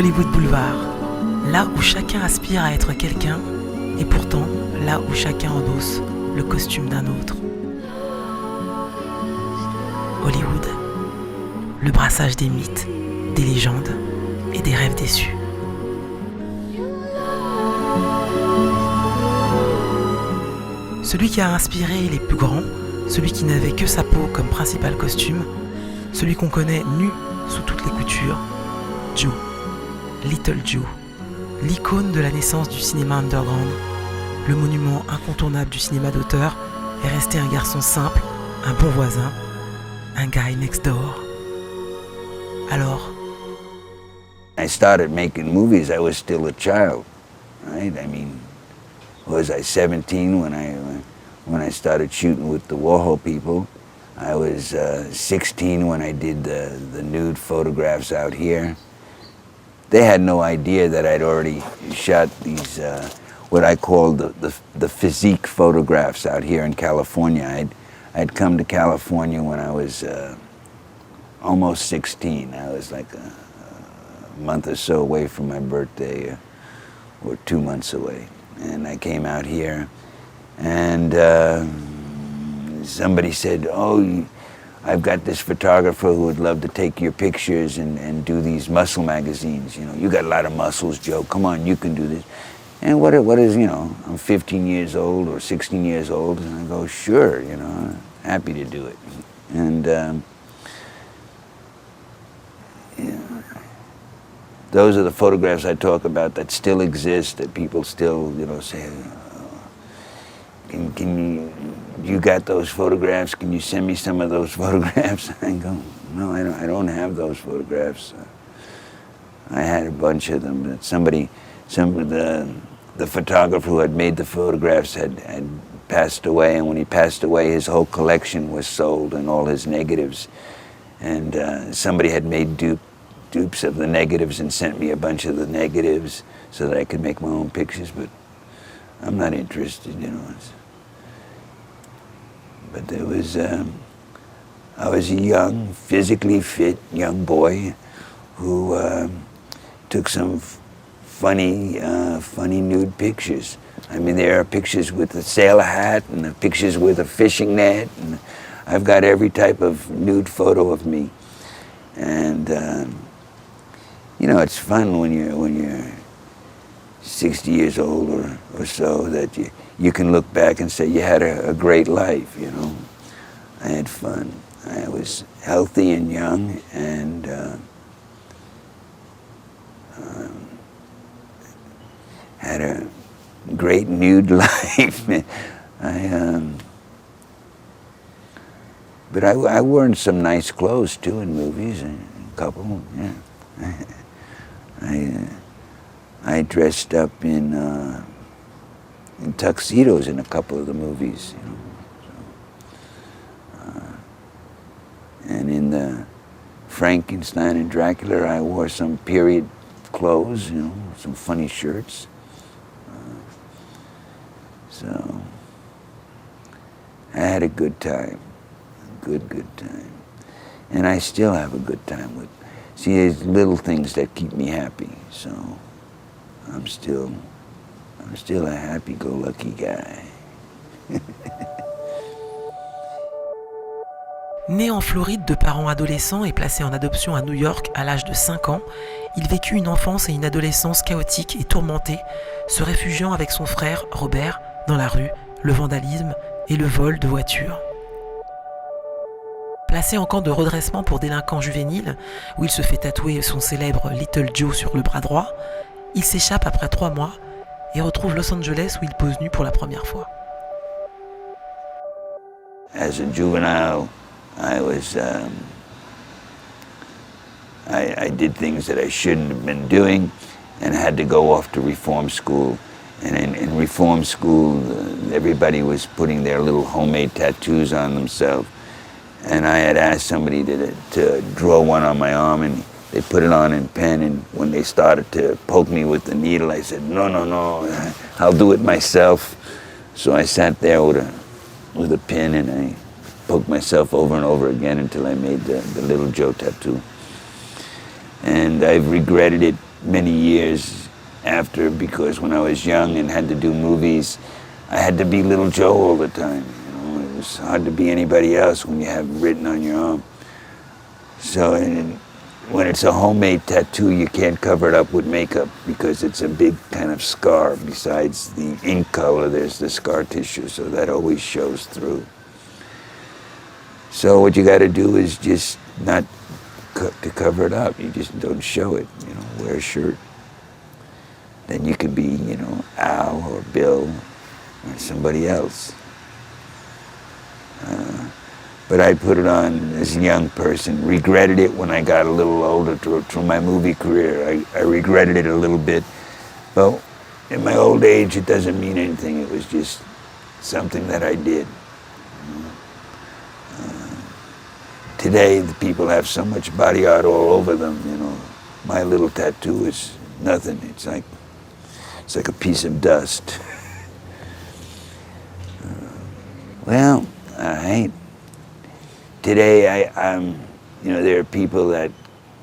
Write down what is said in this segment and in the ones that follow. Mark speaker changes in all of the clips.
Speaker 1: Hollywood Boulevard, là où chacun aspire à être quelqu'un, et pourtant là où chacun endosse le costume d'un autre. Hollywood, le brassage des mythes, des légendes et des rêves déçus. Celui qui a inspiré les plus grands, celui qui n'avait que sa peau comme principal costume, celui qu'on connaît nu sous toutes les coutures, Joe, Little Joe, l'icône de la naissance du cinéma underground, le monument incontournable du cinéma d'auteur, est resté un garçon simple, un bon voisin, un guy next door. Alors,
Speaker 2: I started making movies, I was still a child, right? I mean, was I 17 when I started shooting with the Warhol people? I was 16 when I did the nude photographs out here. They had no idea that I'd already shot these, what I call the physique photographs out here in California. I'd come to California when I was almost 16. I was like a month or so away from my birthday, or 2 months away. And I came out here, and somebody said, oh, I've got this photographer who would love to take your pictures and do these muscle magazines. You know, you got a lot of muscles, Joe. Come on, you can do this. And what is, you know, I'm 15 years old or 16 years old, and I go, sure, you know, happy to do it. And yeah, those are the photographs I talk about that still exist, that people still, you know, say, can you got those photographs? Can you send me some of those photographs? I go, no, I don't have those photographs. I had a bunch of them, but the photographer who had made the photographs had passed away, and when he passed away, his whole collection was sold and all his negatives. And somebody had made dupes of the negatives and sent me a bunch of the negatives so that I could make my own pictures, but I'm not interested, you know. But there was, I was a young, physically fit young boy who took some funny nude pictures. I mean, there are pictures with a sailor hat and pictures with a fishing net, and I've got every type of nude photo of me. And you know, it's fun when you're 60 years old or so, that you can look back and say you had a great life, you know. I had fun. I was healthy and young, and had a great nude life. But I wore some nice clothes too in movies, a couple, yeah. I dressed up in tuxedos in a couple of the movies, you know. So, and in the Frankenstein and Dracula, I wore some period clothes, you know, some funny shirts. So I had a good time, good time. And I still have a good time with, see, there's little things that keep me happy, so I'm still a happy-go-lucky guy.
Speaker 1: Né en Floride de parents adolescents et placé en adoption à New York à l'âge de 5 ans, il vécut une enfance et une adolescence chaotiques et tourmentées, se réfugiant avec son frère, Robert, dans la rue, le vandalisme et le vol de voitures. Placé en camp de redressement pour délinquants juvéniles, où il se fait tatouer son célèbre Little Joe sur le bras droit, il s'échappe après 3 mois et retrouve Los Angeles où il pose nu pour la première fois.
Speaker 2: As a juvenile, I was, I did things that I shouldn't have been doing, and had to go off to reform school. And in reform school, everybody was putting their little homemade tattoos on themselves. And I had asked somebody to draw one on my arm, and they put it on in pen, and when they started to poke me with the needle, I said, no, I'll do it myself. So I sat there with a pin, and I poked myself over and over again until I made the Little Joe tattoo. And I've regretted it many years after, because when I was young and had to do movies, I had to be Little Joe all the time. You know, it was hard to be anybody else when you have it written on your arm. So when it's a homemade tattoo, you can't cover it up with makeup because it's a big kind of scar. Besides the ink color, there's the scar tissue, so that always shows through. So what you got to do is just not to cover it up. You just don't show it. You know, wear a shirt. Then you could be, you know, Al or Bill or somebody else. But I put it on as a young person. Regretted it when I got a little older through my movie career. I regretted it a little bit. But in my old age, it doesn't mean anything. It was just something that I did. Today, the people have so much body art all over them, you know. My little tattoo is nothing. It's like a piece of dust. Well, all right. Today, you know, there are people that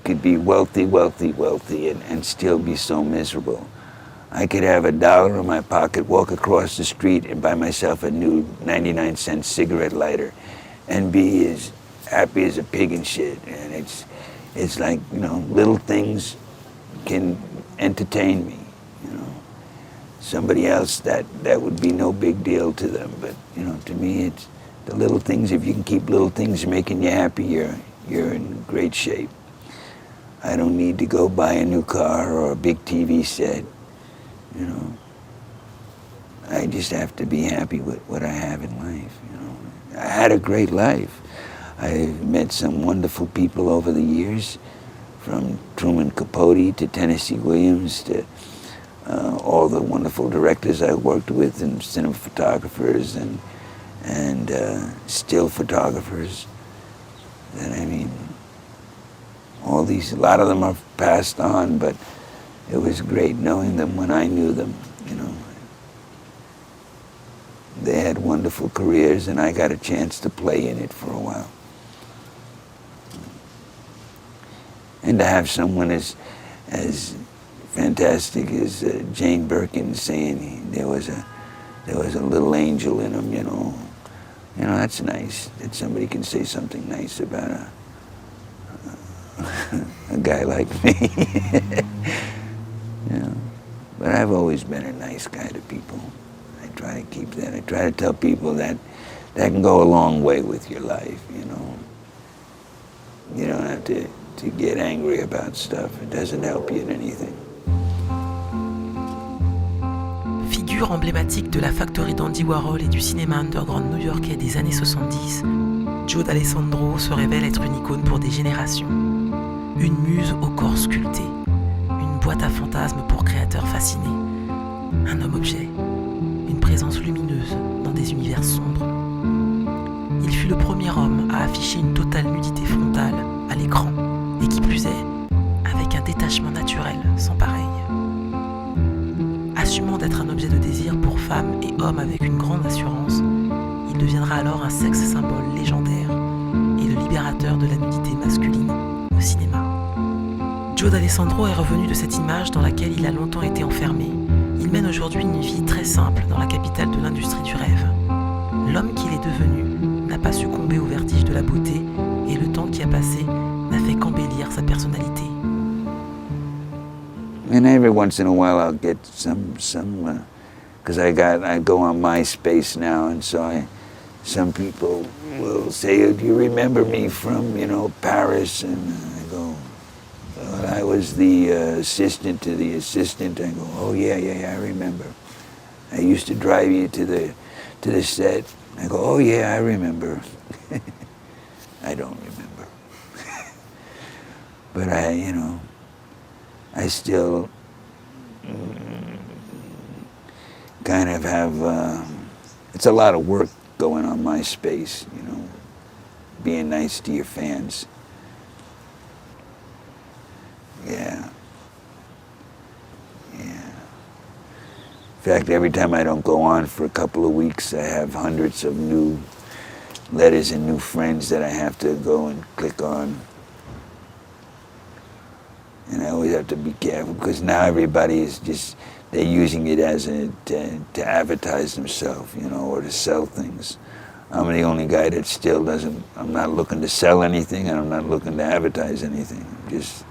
Speaker 2: could be wealthy, and still be so miserable. I could have $1 in my pocket, walk across the street, and buy myself a new 99-cent cigarette lighter, and be as happy as a pig and shit. And it's like, you know, little things can entertain me. You know, somebody else that would be no big deal to them, but you know, to me, it's the little things. If you can keep little things making you happy, you're in great shape. I don't need to go buy a new car or a big TV set. You know, I just have to be happy with what I have in life. You know, I had a great life. I've met some wonderful people over the years, from Truman Capote to Tennessee Williams to all the wonderful directors I worked with, and cinema photographers and still photographers. And I mean, a lot of them are passed on, but it was great knowing them when I knew them, you know. They had wonderful careers, and I got a chance to play in it for a while. And to have someone as fantastic as Jane Birkin saying there was a little angel in him, you know. You know, that's nice that somebody can say something nice about a guy like me. You know, but I've always been a nice guy to people. I try to keep that. I try to tell people that can go a long way with your life, you know. You don't have to get angry about stuff. It doesn't help you in anything.
Speaker 1: Figure emblématique de la factory d'Andy Warhol et du cinéma underground new-yorkais des années 70, Joe Dallesandro se révèle être une icône pour des générations. Une muse au corps sculpté, une boîte à fantasmes pour créateurs fascinés, un homme-objet, une présence lumineuse dans des univers sombres. Il fut le premier homme à afficher une totale nudité frontale à l'écran, et qui plus est, avec un détachement naturel sans pareil. Assumant d'être un objet de désir pour femmes et hommes avec une grande assurance, il deviendra alors un sexe symbole légendaire et le libérateur de la nudité masculine au cinéma. Joe Dallesandro est revenu de cette image dans laquelle il a longtemps été enfermé. Il mène aujourd'hui une vie très simple dans la capitale de l'industrie du rêve. L'homme qu'il est devenu n'a pas succombé au vertige de la beauté, et le temps qui a passé n'a fait qu'embellir sa personnalité.
Speaker 2: And every once in a while I'll get some, because I go on MySpace now, and so some people will say, "Do you remember me from, you know, Paris?" And I go, I was the assistant to the assistant. I go, "Oh yeah, I remember. I used to drive you to the set." I go, "Oh yeah, I remember." I don't remember. But I still kind of have, it's a lot of work going on MySpace, you know, being nice to your fans. Yeah. In fact, every time I don't go on for a couple of weeks, I have hundreds of new letters and new friends that I have to go and click on. And I always have to be careful because now everybody is just, they're using it as to advertise themselves, you know, or to sell things. I'm the only guy that still doesn't, I'm not looking to sell anything and I'm not looking to advertise anything. I'm just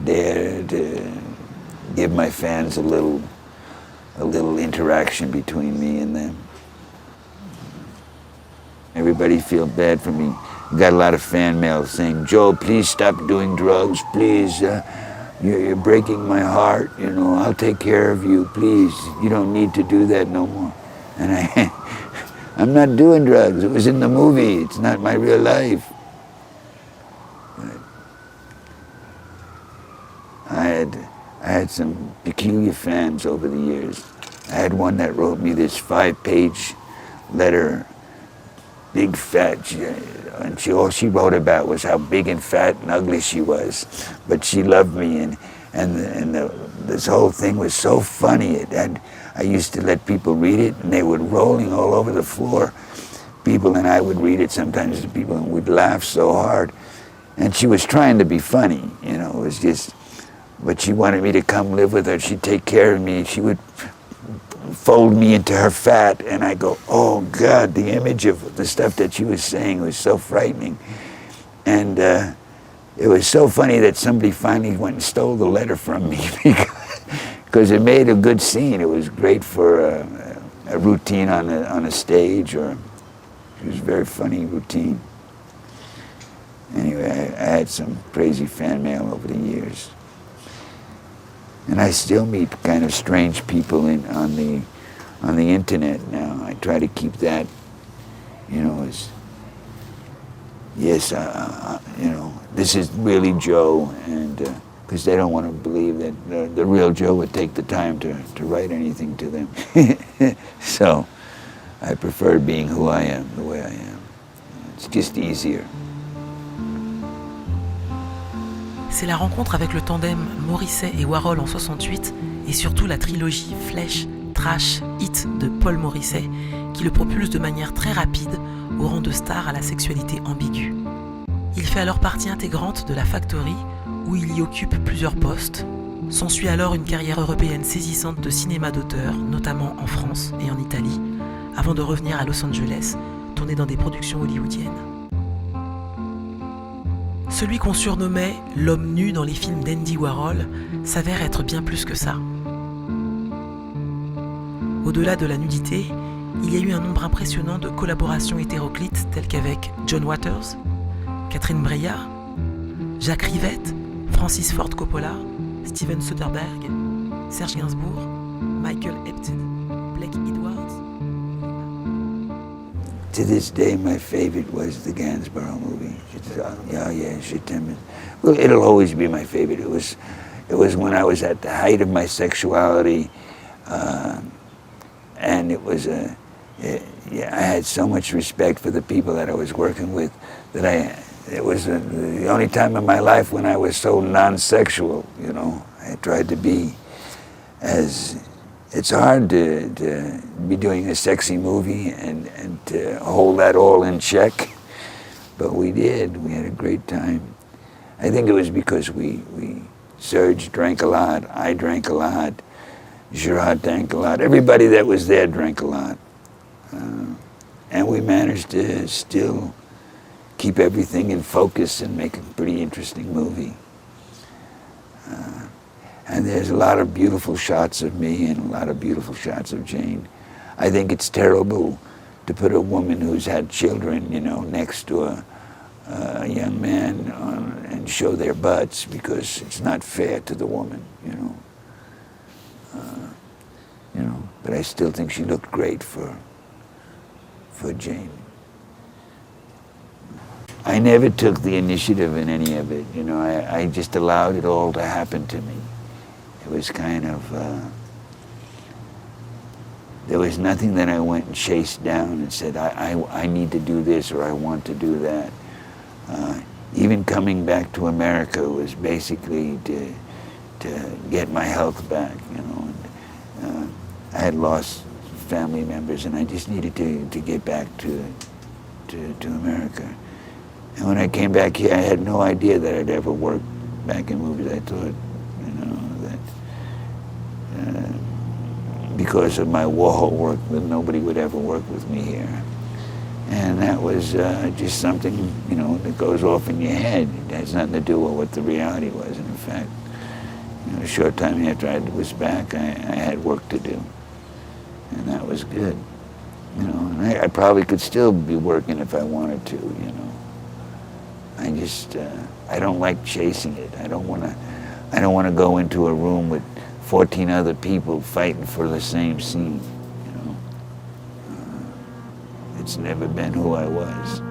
Speaker 2: there to give my fans a little interaction between me and them. Everybody feel bad for me. I got a lot of fan mail saying, "Joe, please stop doing drugs, please. You're breaking my heart, you know, I'll take care of you, please. You don't need to do that no more." And I'm not doing drugs. It was in the movie. It's not my real life. But I had some peculiar fans over the years. I had one that wrote me this 5-page letter, big fat, and all she wrote about was how big and fat and ugly she was, but she loved me, and this whole thing was so funny. I used to let people read it, and they were rolling all over the floor. People, and I would read it sometimes to people, and we'd laugh so hard. And she was trying to be funny, you know. It was just, but she wanted me to come live with her. She'd take care of me. She would fold me into her fat, and I go, oh God, the image of the stuff that she was saying was so frightening. And it was so funny that somebody finally went and stole the letter from me because it made a good scene. It was great for a routine on a stage, or it was a very funny routine. Anyway, I had some crazy fan mail over the years. And I still meet kind of strange people on the internet now. I try to keep that, you know, as, yes, you know, this is really Joe, and because they don't want to believe that the real Joe would take the time to write anything to them. So I prefer being who I am, the way I am. It's just easier.
Speaker 1: C'est la rencontre avec le tandem Morrissey et Warhol en 68 et surtout la trilogie Flèche, Trash, Hit de Paul Morrissey qui le propulse de manière très rapide au rang de star à la sexualité ambiguë. Il fait alors partie intégrante de la Factory où il y occupe plusieurs postes. S'ensuit alors une carrière européenne saisissante de cinéma d'auteur, notamment en France et en Italie, avant de revenir à Los Angeles, tourner dans des productions hollywoodiennes. Celui qu'on surnommait l'homme nu dans les films d'Andy Warhol s'avère être bien plus que ça. Au-delà de la nudité, il y a eu un nombre impressionnant de collaborations hétéroclites telles qu'avec John Waters, Catherine Breillat, Jacques Rivette, Francis Ford Coppola, Steven Soderbergh, Serge Gainsbourg, Michael Epton, Blake Edwards.
Speaker 2: To this day, my favorite was the Gainsborough movie. Well, it'll always be my favorite. It was when I was at the height of my sexuality, and it was I had so much respect for the people that I was working with that it was the only time in my life when I was so non-sexual. You know, I tried to be as. It's hard to be doing a sexy movie and to hold that all in check, but we did. We had a great time. I think it was because Serge drank a lot, I drank a lot, Gerard drank a lot, everybody that was there drank a lot. And we managed to still keep everything in focus and make a pretty interesting movie. And there's a lot of beautiful shots of me and a lot of beautiful shots of Jane. I think it's terrible to put a woman who's had children, you know, next to a young man and show their butts, because it's not fair to the woman, you know. But I still think she looked great for Jane. I never took the initiative in any of it, you know. I just allowed it all to happen to me. It was kind of, there was nothing that I went and chased down and said, I need to do this or I want to do that. Even coming back to America was basically to get my health back, you know. And, I had lost family members and I just needed to get back to America. And when I came back here, I had no idea that I'd ever work back in movies. I thought, that because of my Warhol work, that nobody would ever work with me here. And that was just something, that goes off in your head. It has nothing to do with what the reality was. And in fact, a short time after I was back, I had work to do. And that was good. And I probably could still be working if I wanted to, I just, I don't like chasing it. I don't want to go into a room with 14 other people fighting for the same scene, It's never been who I was.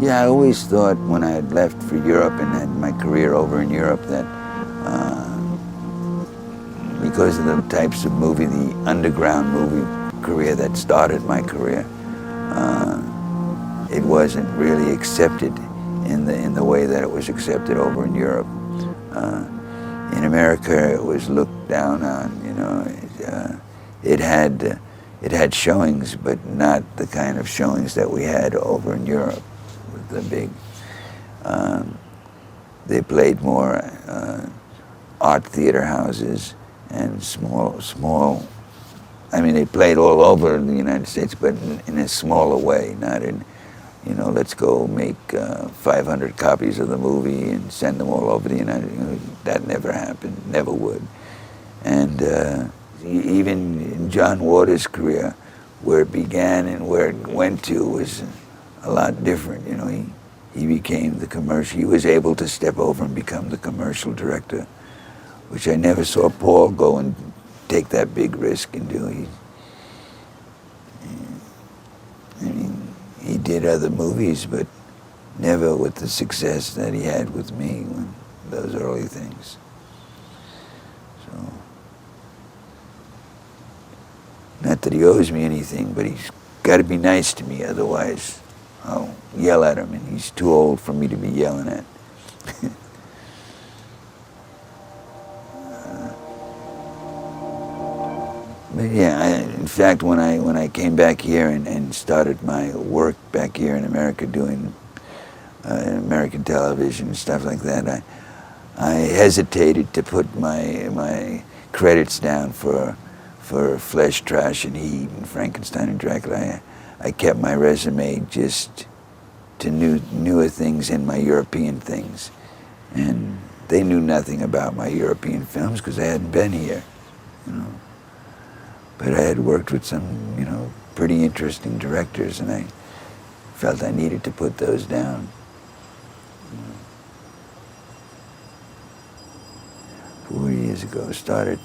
Speaker 2: Yeah, I always thought when I had left for Europe and had my career over in Europe that because of the types of movie, the underground movie career that started my career, it wasn't really accepted in the way that it was accepted over in Europe. In America, it was looked down on. It had showings, but not the kind of showings that we had over in Europe. The big, they played more art theater houses and small. I mean, they played all over the United States, but in a smaller way, not in, let's go make 500 copies of the movie and send them all over the United States. That never happened, never would. And even in John Waters' career, where it began and where it went to was a lot different. He became the commercial. He was able to step over and become the commercial director, which I never saw Paul go and take that big risk and do. He did other movies, but never with the success that he had with me when those early things. So, not that he owes me anything, but he's got to be nice to me, otherwise I'll yell at him, and he's too old for me to be yelling at. But yeah, in fact, when I came back here and started my work back here in America doing American television and stuff like that, I hesitated to put my credits down for Flesh, Trash, and Heat and Frankenstein and Dracula. I kept my resume just to newer things and my European things. And they knew nothing about my European films because I hadn't been here, But I had worked with some, pretty interesting directors, and I felt I needed to put those down. 4 years ago, started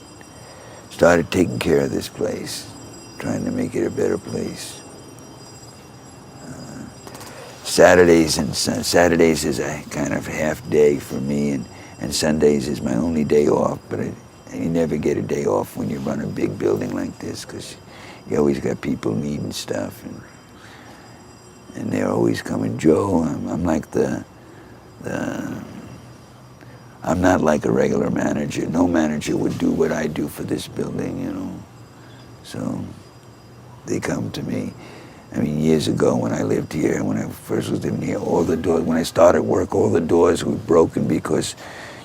Speaker 2: taking care of this place, trying to make it a better place. Saturdays is a kind of half day for me, and Sundays is my only day off, but you never get a day off when you run a big building like this, because you always got people needing stuff, and they're always coming. Joe, I'm like I'm not like a regular manager. No manager would do what I do for this building, So they come to me. I mean, years ago when I lived here, when I first was living here, all the doors, when I started work, all the doors were broken because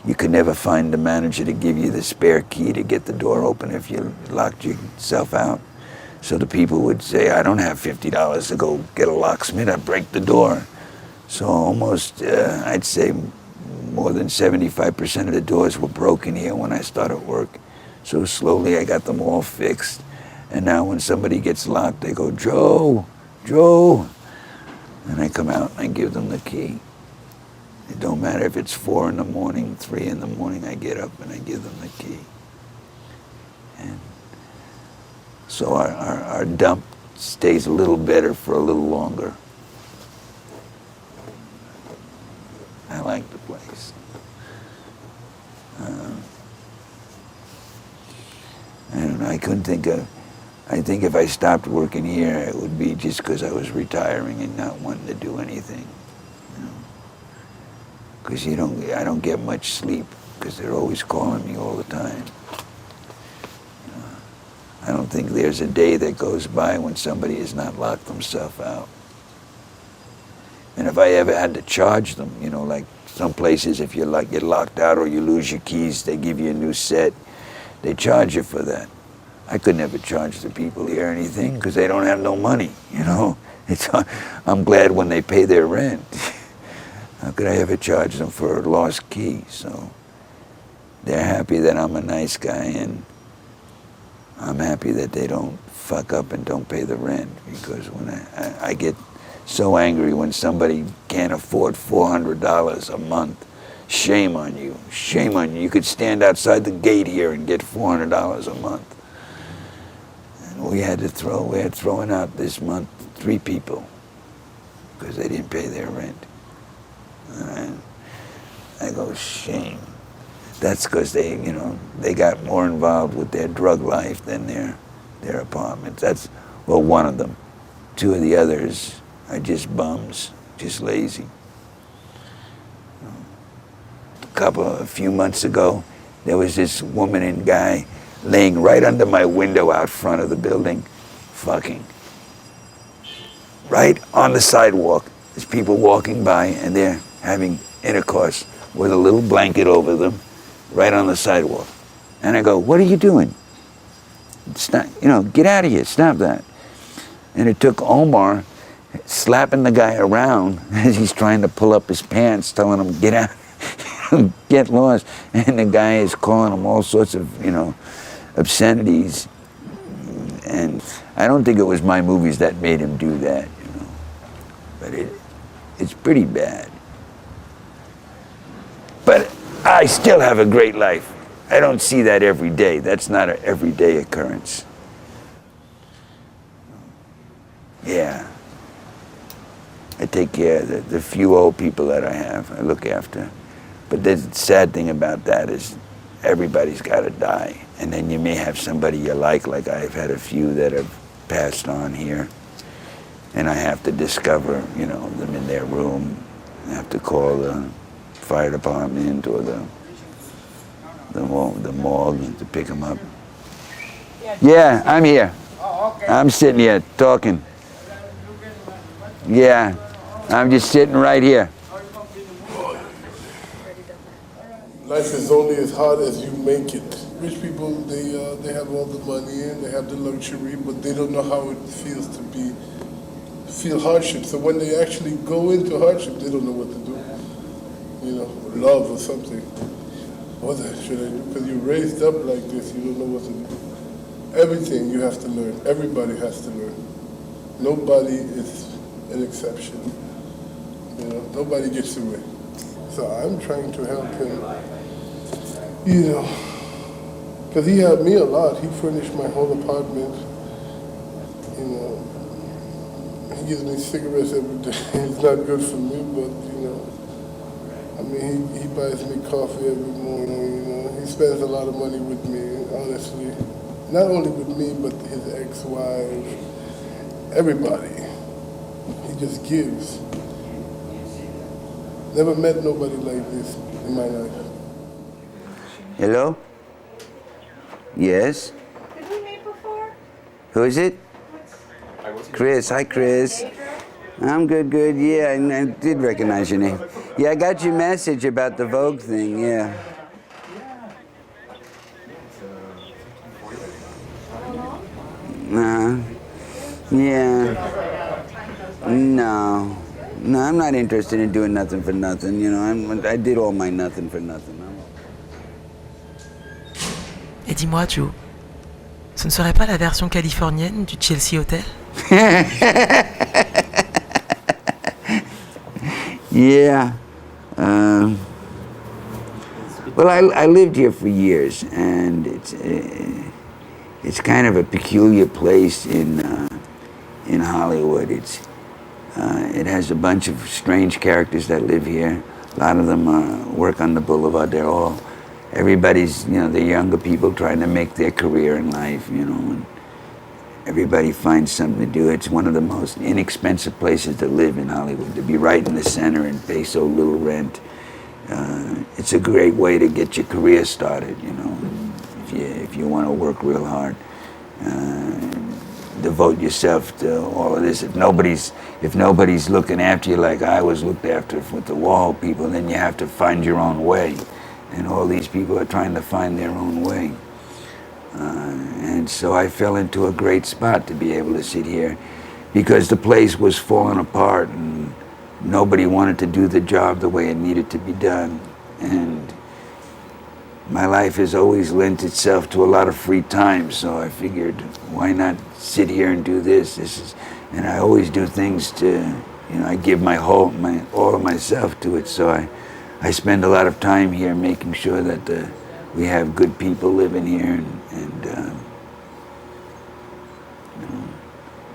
Speaker 2: you could never find the manager to give you the spare key to get the door open if you locked yourself out. So the people would say, I don't have $50 to go get a locksmith, I'd break the door. So almost, I'd say more than 75% of the doors were broken here when I started work. So slowly I got them all fixed. And now when somebody gets locked, they go, Joe. And I come out and I give them the key. It don't matter if it's 4 in the morning, 3 in the morning, I get up and I give them the key. And so our dump stays a little better for a little longer. I like the place. I don't know, I couldn't think of I think if I stopped working here, it would be just because I was retiring and not wanting to do anything. Because I don't get much sleep because they're always calling me all the time. I don't think there's a day that goes by when somebody has not locked themselves out. And if I ever had to charge them, like some places, if you get locked out or you lose your keys, they give you a new set. They charge you for that. I could never charge the people here anything because they don't have no money, I'm glad when they pay their rent. How could I ever charge them for a lost key? So they're happy that I'm a nice guy, and I'm happy that they don't fuck up and don't pay the rent, because when I get so angry when somebody can't afford $400 a month. Shame on you. Shame on you. You could stand outside the gate here and get $400 a month. And we're throwing out this month 3 people because they didn't pay their rent. And I go, shame. That's because they got more involved with their drug life than their apartments. That's, one of them. 2 of the others are just bums, just lazy. A few months ago, there was this woman and guy laying right under my window out front of the building, fucking. Right on the sidewalk. There's people walking by and they're having intercourse with a little blanket over them, right on the sidewalk. And I go, what are you doing? Stop, get out of here, stop that. And it took Omar slapping the guy around as he's trying to pull up his pants, telling him, get out. Get lost. And the guy is calling him all sorts of, obscenities. And I don't think it was my movies that made him do that, But it's pretty bad. But I still have a great life. I don't see that every day. That's not an everyday occurrence. Yeah. I take care of the few old people that I have. I look after. But the sad thing about that is everybody's got to die. And then you may have somebody you like I've had a few that have passed on here. And I have to discover, them in their room. I have to call the fire department or the morgue to pick them up. Yeah, I'm here. I'm sitting here talking. Yeah, I'm just sitting right here.
Speaker 3: Life is only as hard as you make it. Rich people, they have all the money and they have the luxury, but they don't know how it feels to feel hardship. So when they actually go into hardship, they don't know what to do. Love or something. What should I do? Because you're raised up like this, you don't know what to do. Everything you have to learn. Everybody has to learn. Nobody is an exception. Nobody gets away. So I'm trying to help him. Because he helped me a lot. He furnished my whole apartment. He gives me cigarettes every day. It's not good for me, but, he buys me coffee every morning, He spends a lot of money with me, honestly. Not only with me, but his ex-wife, everybody. He just gives. Never met nobody like this in my life.
Speaker 2: Hello? Yes?
Speaker 4: Did we meet before?
Speaker 2: Who is it? Chris. Hi, Chris. I'm good. Yeah, I did recognize your name. Yeah, I got your message about the Vogue thing, yeah. Yeah. No, I'm not interested in doing nothing for nothing, I did all my nothing for nothing.
Speaker 1: Et dis-moi, Joe, ce ne serait pas la version californienne du Chelsea Hotel?
Speaker 2: Yeah. Well, I lived here for years, and it's kind of a peculiar place in Hollywood. It has a bunch of strange characters that live here. A lot of them work on the boulevard. Everybody's, the younger people trying to make their career in life, everybody finds something to do. It's one of the most inexpensive places to live in Hollywood, to be right in the center and pay so little rent. It's a great way to get your career started, you know, if you want to work real hard. Devote yourself to all of this. If nobody's looking after you like I was looked after with the Warhol people, then you have to find your own way. And all these people are trying to find their own way. And so I fell into a great spot to be able to sit here, because the place was falling apart and nobody wanted to do the job the way it needed to be done. And my life has always lent itself to a lot of free time, so I figured, why not sit here and do this? And I always do things to, you know, I give all of myself to it. So I spend a lot of time here making sure that we have good people living here, and you know,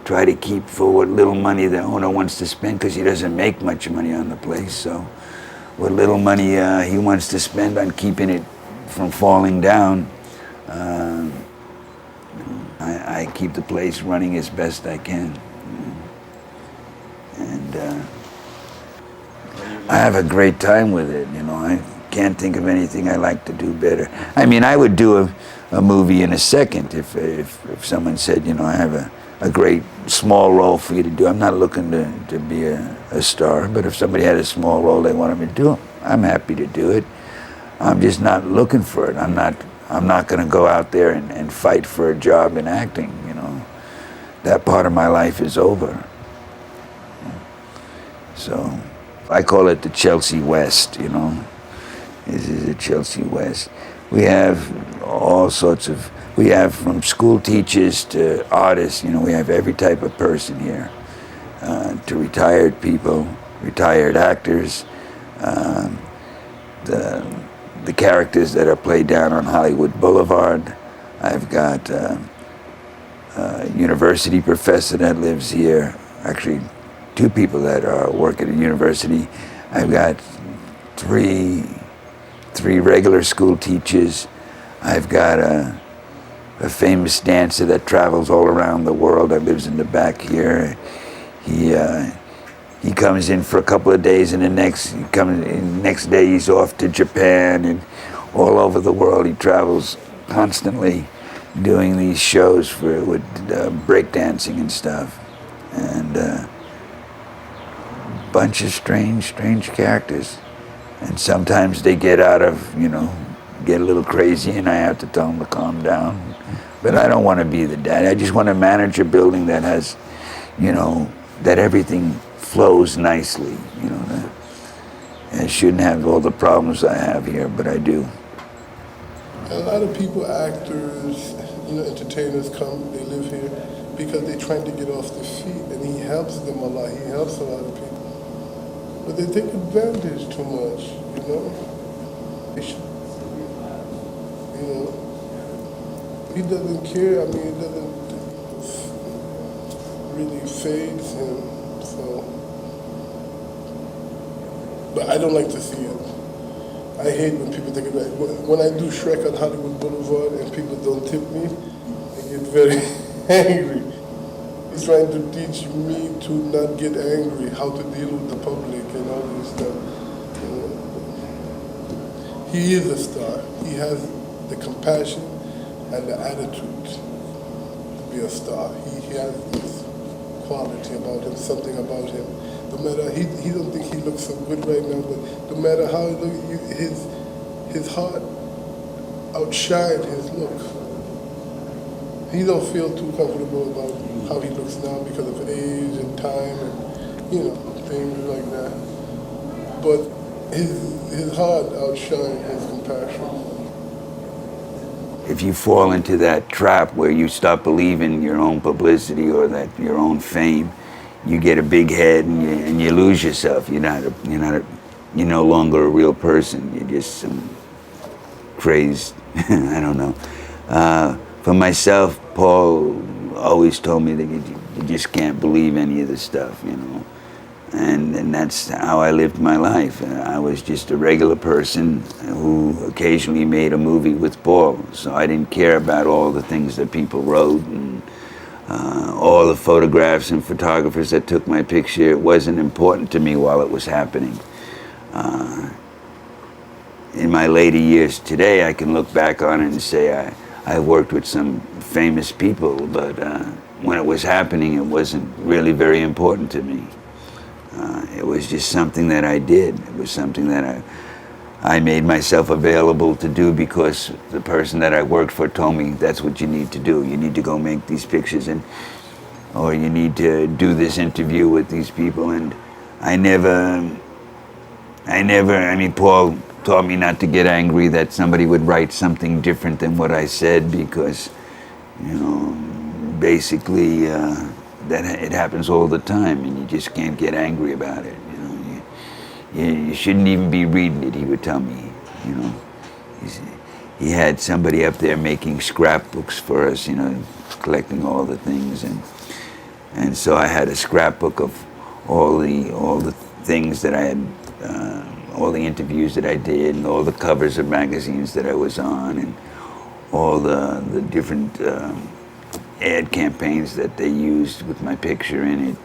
Speaker 2: try to keep for what little money the owner wants to spend, because he doesn't make much money on the place. So what little money he wants to spend on keeping it from falling down, I keep the place running as best I can. And I have a great time with it, you know. I can't think of anything I like to do better. I mean, I would do a movie in a second if someone said, you know, I have a great small role for you to do. I'm not looking to be a star, but if somebody had a small role they wanted me to do, I'm happy to do it. I'm just not looking for it. I'm not going to go out there and fight for a job in acting, you know. That part of my life is over. So I call it the Chelsea West, you know. This is the Chelsea West. We have all sorts of, we have from school teachers to artists, you know, we have every type of person here, to retired people, retired actors, the characters that are played down on Hollywood Boulevard. I've got a university professor that lives here, actually 2 people that work at a university. I've got three regular school teachers. I've got a famous dancer that travels all around the world that lives in the back here. He comes in for a couple of days, and the next day he's off to Japan and all over the world. He travels constantly doing these shows with breakdancing and stuff. And bunch of strange characters. And sometimes they get out of, you know, get a little crazy, and I have to tell them to calm down. But I don't want to be the dad. I just want to manage a building that has, you know, that everything flows nicely, you know. That I shouldn't have all the problems I have here, but I do.
Speaker 3: A lot of people, actors, you know, entertainers come, they live here because they're trying to get off their feet, and he helps them a lot. He helps a lot of people. But they take advantage too much, you know? You know, he doesn't care. I mean, it doesn't really phase him, so. But I don't like to see it. I hate when people think about it. When I do Shrek on Hollywood Boulevard and people don't tip me, I get very angry. He's trying to teach me to not get angry, how to deal with the public and all this stuff. You know? He is a star. He has the compassion and the attitude to be a star. He has this quality about him, something about him. No matter, he don't think he looks so good right now, but no matter how he looks, his heart outshines his look. He don't feel too comfortable about how he looks now because of age and time and, you know, things like that. But his heart outshines his compassion.
Speaker 2: If you fall into that trap where you stop believing your own publicity or that your own fame, you get a big head and you lose yourself. You're no longer a real person. You're just some crazed, I don't know. For myself, Paul always told me that you just can't believe any of the stuff, you know. And that's how I lived my life. I was just a regular person who occasionally made a movie with Paul. So I didn't care about all the things that people wrote and all the photographs and photographers that took my picture. It wasn't important to me while it was happening. In my later years today, I can look back on it and say I worked with some famous people, but when it was happening, it wasn't really very important to me. It was just something that I did. It was something that I made myself available to do because the person that I worked for told me that's what you need to do. You need to go make these pictures, or you need to do this interview with these people. And I mean, Paul taught me not to get angry that somebody would write something different than what I said, because, you know, basically that it happens all the time, and you just can't get angry about it. You know, you shouldn't even be reading it, he would tell me. You know, he had somebody up there making scrapbooks for us, you know, collecting all the things, and so I had a scrapbook of all the things that I had, all the interviews that I did, and all the covers of magazines that I was on, and all the different ad campaigns that they used with my picture in it.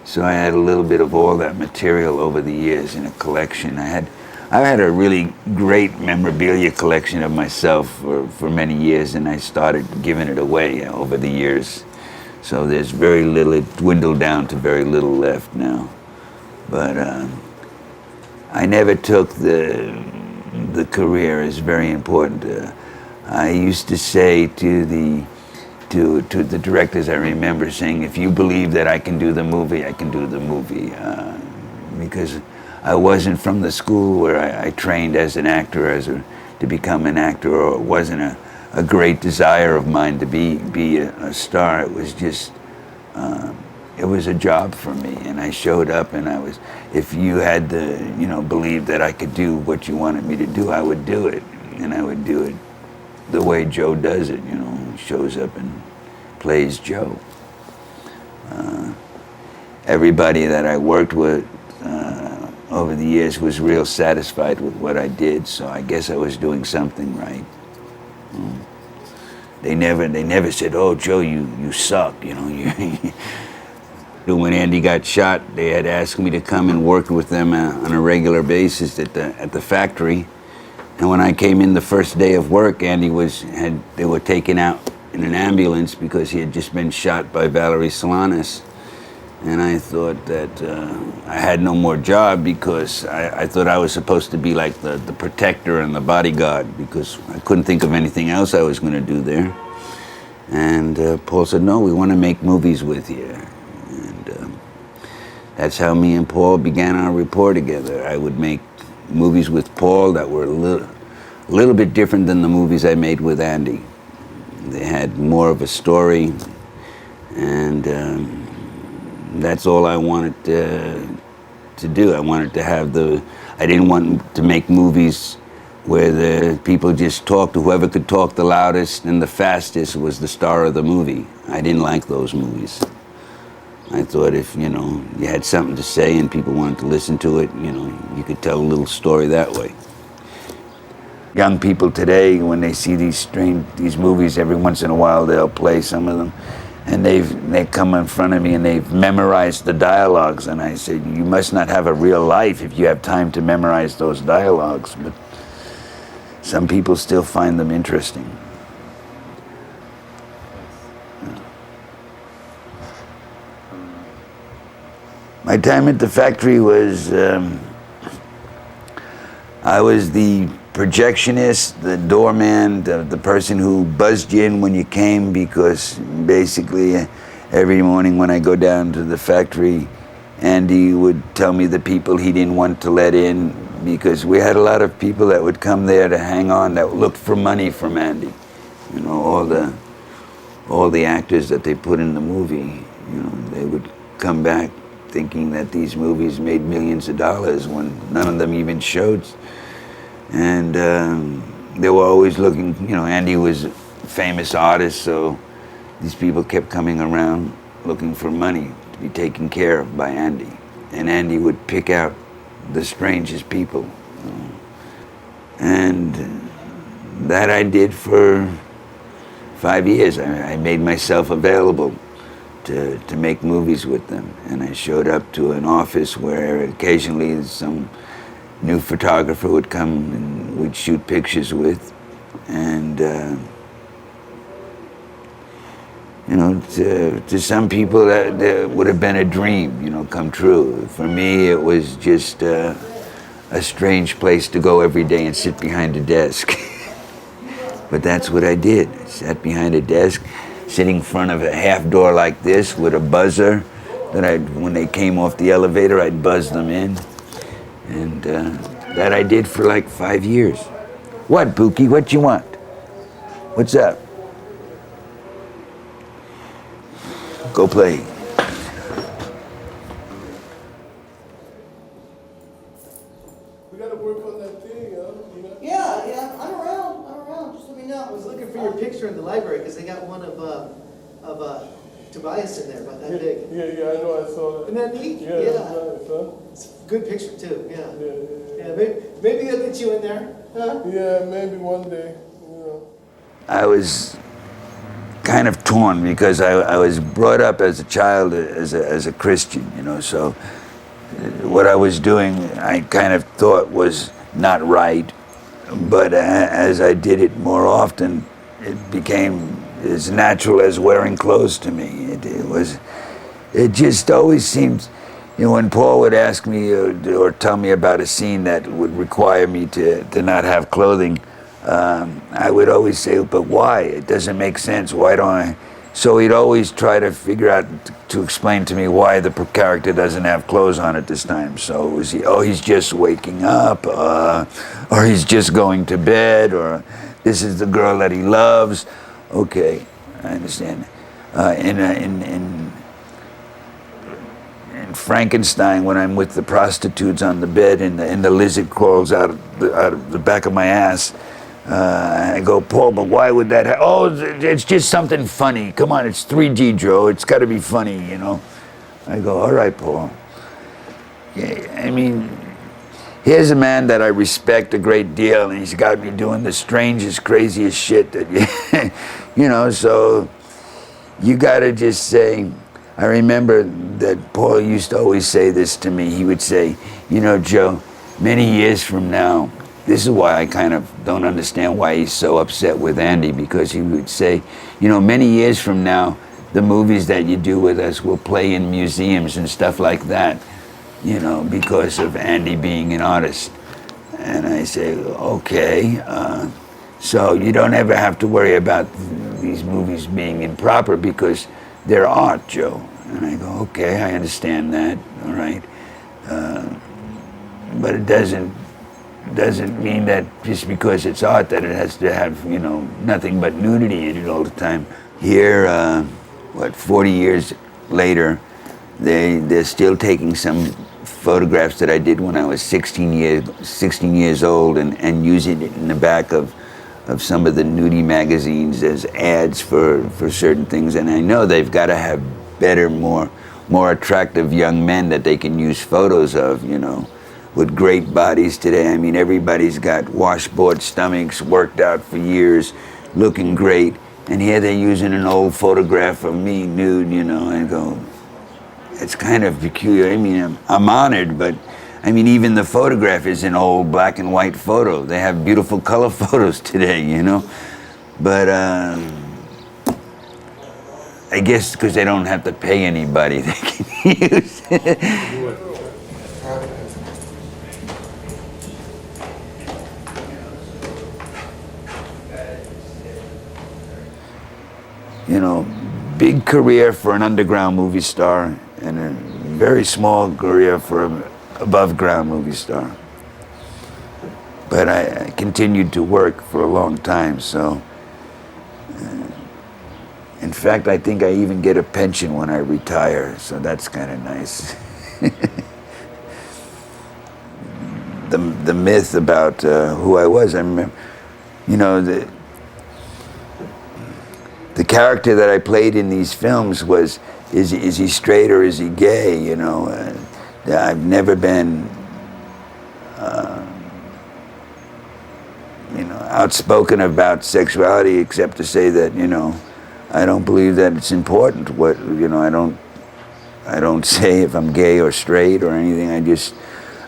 Speaker 2: So I had a little bit of all that material over the years in a collection. I've had a really great memorabilia collection of myself for many years, and I started giving it away over the years. So there's very little, it dwindled down to very little left now. But I never took the career as very important. I used to say to the directors, I remember saying, if you believe that I can do the movie, I can do the movie. Because I wasn't from the school where I trained as an actor, to become an actor, or it wasn't a great desire of mine to be a star. It was just, it was a job for me, and I showed up, and if you had to, you know, believe that I could do what you wanted me to do, I would do it, and I would do it the way Joe does it, you know, he shows up and plays Joe. Everybody that I worked with over the years was real satisfied with what I did, so I guess I was doing something right. They never said, "Oh, Joe, you suck," you know. When Andy got shot, they had asked me to come and work with them on a regular basis at the factory. And when I came in the first day of work, Andy they were taken out in an ambulance because he had just been shot by Valerie Solanas. And I thought that I had no more job, because I thought I was supposed to be like the protector and the bodyguard, because I couldn't think of anything else I was going to do there. And Paul said, "No, we want to make movies with you." And that's how me and Paul began our rapport together. I would make movies with Paul that were a little bit different than the movies I made with Andy. They had more of a story, and that's all I wanted to do. I wanted to have I didn't want to make movies where the people just talked. Whoever could talk the loudest and the fastest was the star of the movie. I didn't like those movies. I thought if, you know, you had something to say and people wanted to listen to it, you know, you could tell a little story that way. Young people today, when they see these movies, every once in a while they'll play some of them, and they come in front of me and they've memorized the dialogues, and I said, you must not have a real life if you have time to memorize those dialogues. But some people still find them interesting. My time at the factory was, I was the projectionist, the doorman, the person who buzzed you in when you came, because basically every morning when I go down to the factory, Andy would tell me the people he didn't want to let in, because we had a lot of people that would come there to hang on, that looked for money from Andy. You know, all the actors that they put in the movie, you know, they would come back thinking that these movies made millions of dollars when none of them even showed. And they were always looking, you know, Andy was a famous artist, so these people kept coming around looking for money to be taken care of by Andy. And Andy would pick out the strangest people. And that I did for 5 years. I made myself available. to make movies with them. And I showed up to an office where occasionally some new photographer would come and we'd shoot pictures with. And you know, to some people that would have been a dream, you know, come true. For me, it was just a strange place to go every day and sit behind a desk. But that's what I did. I sat behind a desk, sitting in front of a half door like this with a buzzer that when they came off the elevator, I'd buzz them in. And that I did for like 5 years. What, Pookie? What you want? What's up? Go play.
Speaker 3: We gotta work on that thing, you know?
Speaker 4: Yeah, I'm around, just let me know.
Speaker 5: I was looking for your picture in the library because they got one of Tobias in there, about that big.
Speaker 3: Yeah, I know, I saw that.
Speaker 5: Isn't that neat?
Speaker 3: Yeah, that's nice, huh?
Speaker 5: It's a good picture too, yeah.
Speaker 3: Yeah.
Speaker 5: Maybe they'll get you in there, huh?
Speaker 3: Yeah, maybe one day, you know.
Speaker 2: I was kind of torn because I was brought up as a child as a Christian, you know, so what I was doing I kind of thought was not right, but as I did it more often, it became as natural as wearing clothes to me. It just always seemed, you know, when Paul would ask me or tell me about a scene that would require me to not have clothing, I would always say, but why? It doesn't make sense. Why don't I? So he'd always try to figure out, to explain to me why the character doesn't have clothes on at this time. So was he's just waking up, or he's just going to bed, or this is the girl that he loves. Okay, I understand. In Frankenstein, when I'm with the prostitutes on the bed and the lizard crawls out of the back of my ass, I go, Paul, but why would that happen? Oh, it's just something funny. Come on, it's 3D, Joe. It's got to be funny, you know. I go, all right, Paul. Yeah, I mean, here's a man that I respect a great deal, and he's got me doing the strangest, craziest shit that, you know, so you got to just say, I remember that Paul used to always say this to me. He would say, you know, Joe, many years from now, this is why I kind of don't understand why he's so upset with Andy, because he would say, you know, many years from now, the movies that you do with us will play in museums and stuff like that, you know, because of Andy being an artist. And I say, okay, so you don't ever have to worry about these movies being improper because they're art, Joe. And I go, okay, I understand that, all right. But it doesn't mean that just because it's art that it has to have, you know, nothing but nudity in it all the time. Here, 40 years later, they're still taking some photographs that I did when I was 16 years old and using it in the back of some of the nudie magazines as ads for certain things. And I know they've got to have better, more attractive young men that they can use photos of, you know, with great bodies today. I mean, everybody's got washboard stomachs, worked out for years, looking great. And here they're using an old photograph of me nude, you know, and go, it's kind of peculiar. I mean, I'm honored, but I mean, even the photograph is an old black and white photo. They have beautiful color photos today, you know. But I guess because they don't have to pay anybody, they can use it. You know, big career for an underground movie star and a very small career for an above ground movie star. But I continued to work for a long time, so in fact, I think I even get a pension when I retire, so that's kind of nice. The myth about who I was, I remember, you know, the character that I played in these films was, is he straight or is he gay, you know? I've never been, you know, outspoken about sexuality except to say that, you know, I don't believe that it's important. What, you know, I don't say if I'm gay or straight or anything.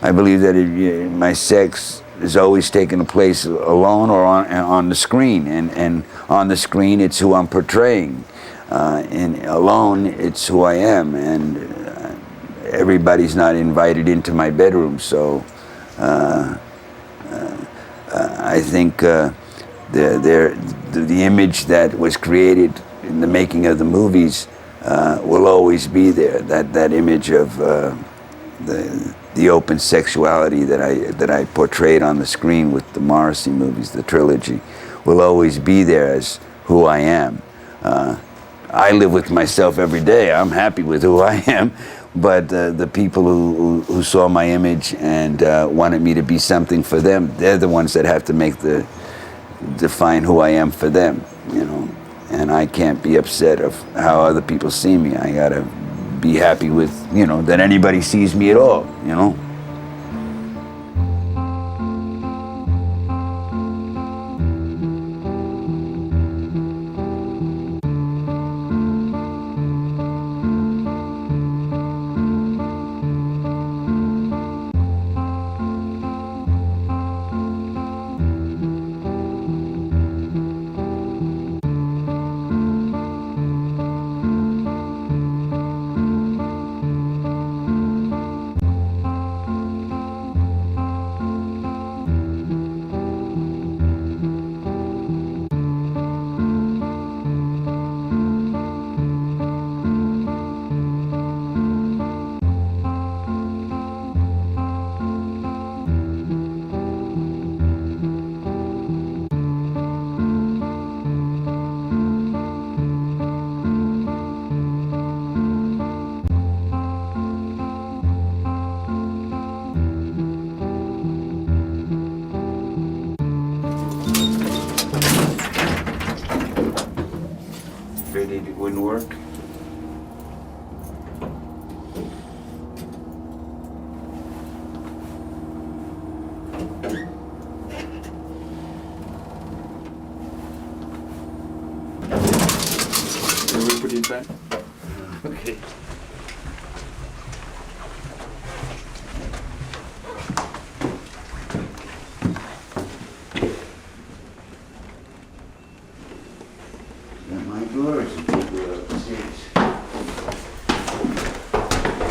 Speaker 2: I believe that my sex is always taking a place alone or on the screen, and on the screen it's who I'm portraying, and alone it's who I am, and everybody's not invited into my bedroom. So I think the image that was created in the making of the movies will always be there. That image of the open sexuality that I portrayed on the screen with the Morrissey movies, the trilogy, will always be there as who I am. I live with myself every day. I'm happy with who I am, but the people who saw my image and wanted me to be something for them, they're the ones that have to define who I am for them, you know. And I can't be upset of how other people see me. I gotta be happy with, you know, that anybody sees me at all, you know. It wouldn't work. Can we put it back? Okay.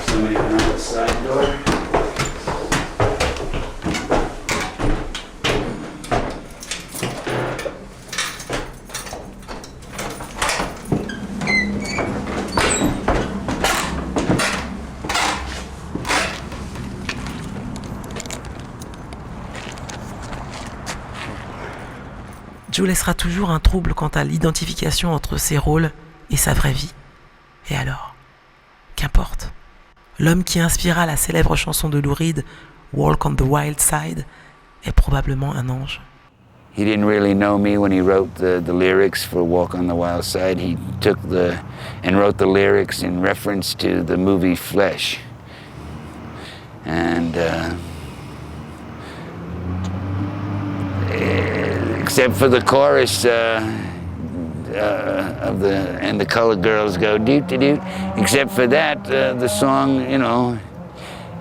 Speaker 2: Somebody on the side door.
Speaker 1: Joe laissera toujours un trouble quant à l'identification entre ses rôles et sa vraie vie. Et alors, qu'importe. L'homme qui inspira la célèbre chanson de Lou Reed, Walk on the Wild Side, est probablement un ange.
Speaker 2: He didn't really know me when he wrote the lyrics for Walk on the Wild Side. He took and wrote the lyrics in reference to the movie Flesh. And except for the chorus and the colored girls go doot-de-doot. Except for that, the song, you know,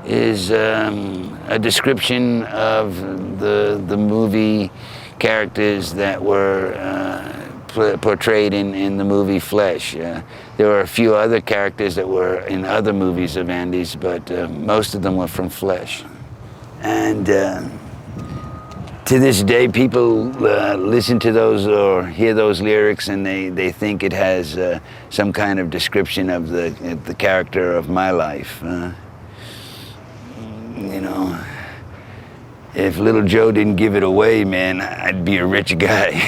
Speaker 2: is a description of the movie characters that were portrayed in the movie Flesh. There were a few other characters that were in other movies of Andy's, but most of them were from Flesh. And to this day, people listen to those or hear those lyrics and they think it has some kind of description of the character of my life. You know, if little Joe didn't give it away, man, I'd be a rich guy.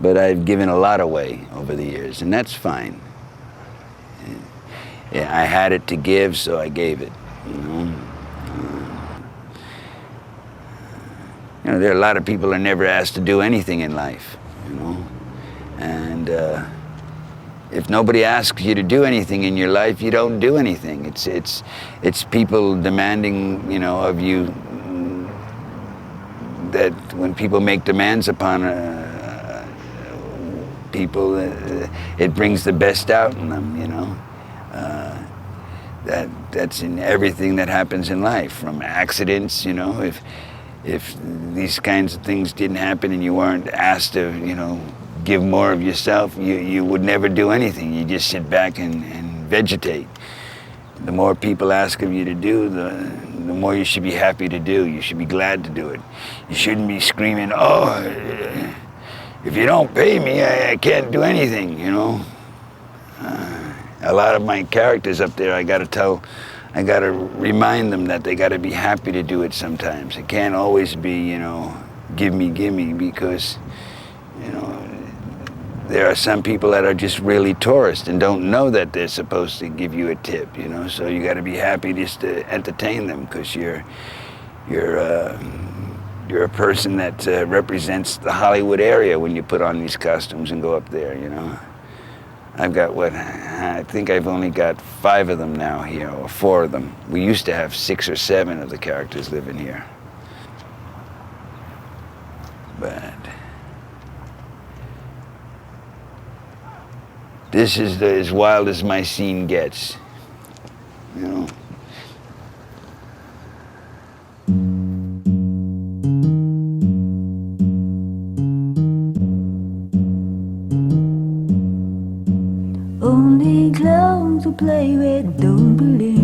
Speaker 2: But I've given a lot away over the years, and that's fine. Yeah, I had it to give, so I gave it, you know. You know, there are a lot of people who are never asked to do anything in life, you know. And if nobody asks you to do anything in your life, you don't do anything. It's people demanding, you know, of you, that when people make demands upon people, it brings the best out in them, you know. That's in everything that happens in life, from accidents, you know. If these kinds of things didn't happen and you weren't asked to, you know, give more of yourself, you would never do anything. You just sit back and vegetate. The more people ask of you to do, the more you should be happy to do. You should be glad to do it. You shouldn't be screaming, oh, if you don't pay me, I can't do anything, you know. A lot of my characters up there, I gotta remind them that they gotta be happy to do it sometimes. It can't always be, you know, give me, because, you know, there are some people that are just really tourists and don't know that they're supposed to give you a tip, you know, so you gotta be happy just to entertain them, because you're a person that represents the Hollywood area when you put on these costumes and go up there, you know. I've got I think I've only got 5 of them now here, or 4 of them. We used to have 6 or 7 of the characters living here. But this is as wild as my scene gets, you know.
Speaker 6: Only clowns who play with don't believe.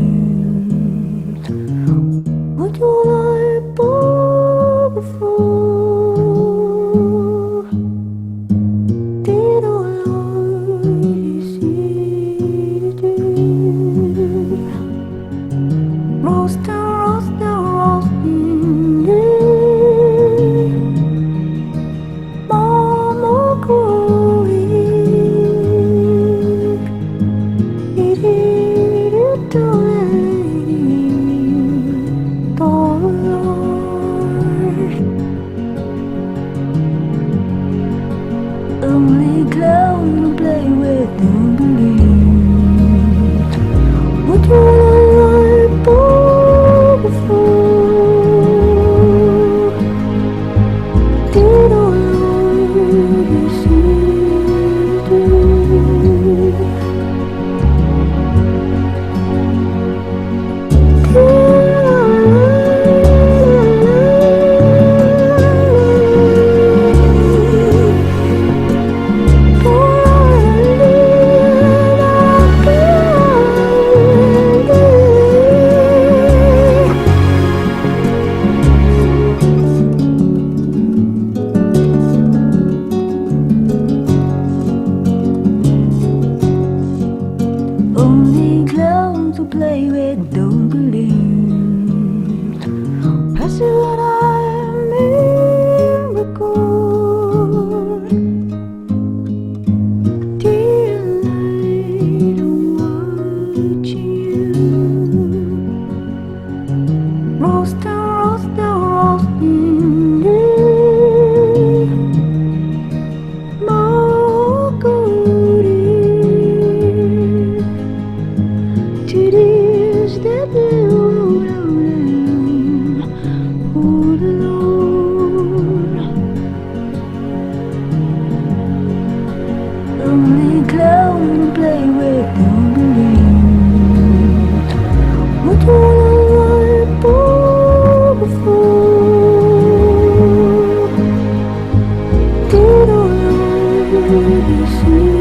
Speaker 6: What you like before? Did all you see the dream? Roast and roasting, Mama growing. Only clown to play with don't believe. What you like before? Did all you see only clowns who play with don't believe. Pass it what I'm in record. Dear light, I'm watching you. Roast and roasting, more good. Tears that roll down, oh Lord. Only clown to play with don't believe. What you like before? Did all you see?